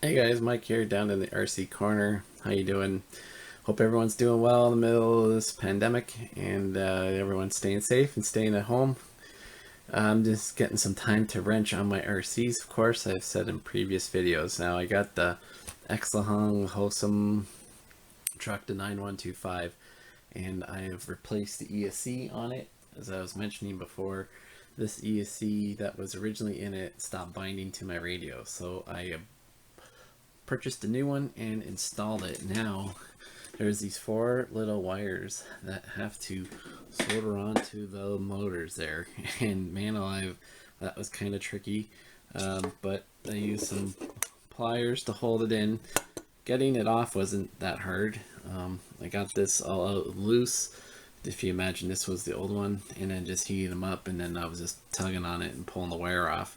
Hey guys, Mike here down in the RC corner. How you doing? Hope everyone's doing well in the middle of this pandemic and everyone's staying safe and staying at home. I'm just getting some time to wrench on my RCs, of course, I've said in previous videos. Now I got the Xinlehong Hosim truck, the 9125, and I have replaced the ESC on it. As I was mentioning before, this ESC that was originally in it stopped binding to my radio, so I purchased a new one and installed it. Now there's these four little wires that have to solder onto the motors there, and man alive, that was kind of tricky, but I used some pliers to hold it in. Getting it off wasn't that hard. I got this all out loose, if you imagine this was the old one, and then just heated them up, and then I was just tugging on it and pulling the wire off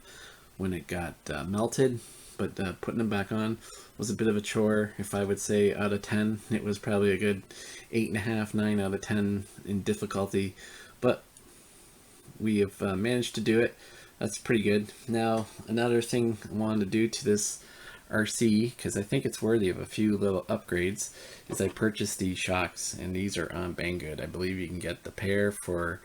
when it got melted. But putting them back on was a bit of a chore. If I would say out of 10, it was probably a good 8.5, 9 out of 10 in difficulty. But we have managed to do it. That's pretty good. Now, another thing I wanted to do to this RC, because I think it's worthy of a few little upgrades, is I purchased these shocks, and these are on Banggood. I believe you can get the pair for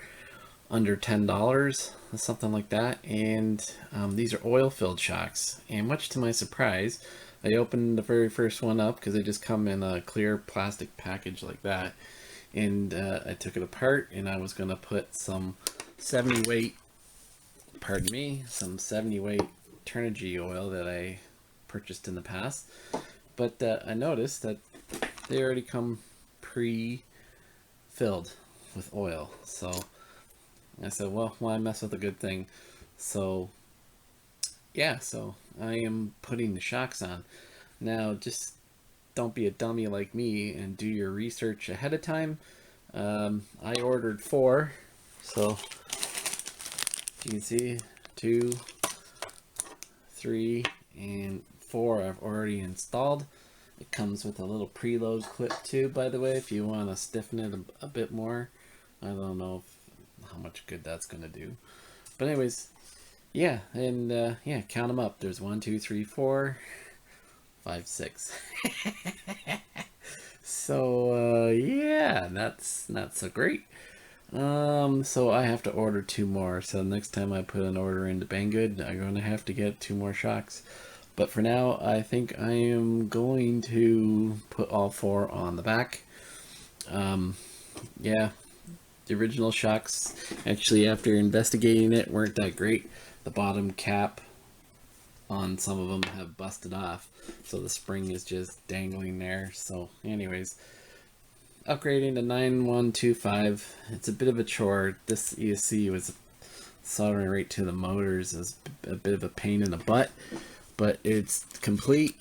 under $10, something like that, and these are oil-filled shocks, and much to my surprise, I opened the very first one up because they just come in a clear plastic package like that, and I took it apart, and I was going to put some 70 weight, pardon me, some 70 weight Turnigy oil that I purchased in the past, but I noticed that they already come pre-filled with oil, so I said, well, why mess with a good thing? So yeah, so I am putting the shocks on. Now, just don't be a dummy like me and do your research ahead of time. I ordered 4, so you can see 2, 3, and 4 I've already installed. It comes with a little preload clip too, by the way, if you want to stiffen it a bit more. I don't know how much good that's gonna do, but anyways, yeah, and yeah, count them up. There's 1, 2, 3, 4, 5, 6. So yeah, that's not so great. So I have to order 2 more. So next time I put an order into Banggood, I'm gonna have to get 2 more shocks. But for now, I think I am going to put all 4 on the back. Yeah, the original shocks, actually, after investigating it, weren't that great. The bottom cap on some of them have busted off, so the spring is just dangling there. So anyways, upgrading to 9125, it's a bit of a chore. This ESC was soldering right to the motors, is a bit of a pain in the butt, but it's complete.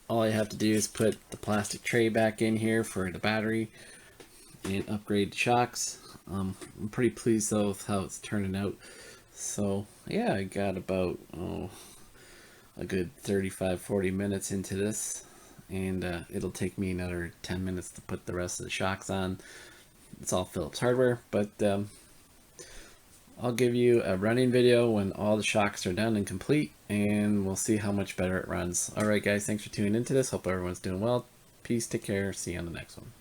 All I have to do is put the plastic tray back in here for the battery and upgrade the shocks. I'm pretty pleased though with how it's turning out. So yeah, I got about a good 35-40 minutes into this, and it'll take me another 10 minutes to put the rest of the shocks on. It's all Phillips hardware, but I'll give you a running video when all the shocks are done and complete, and we'll see how much better it runs. Alright guys, thanks for tuning into this. Hope everyone's doing well. Peace, take care, see you on the next one.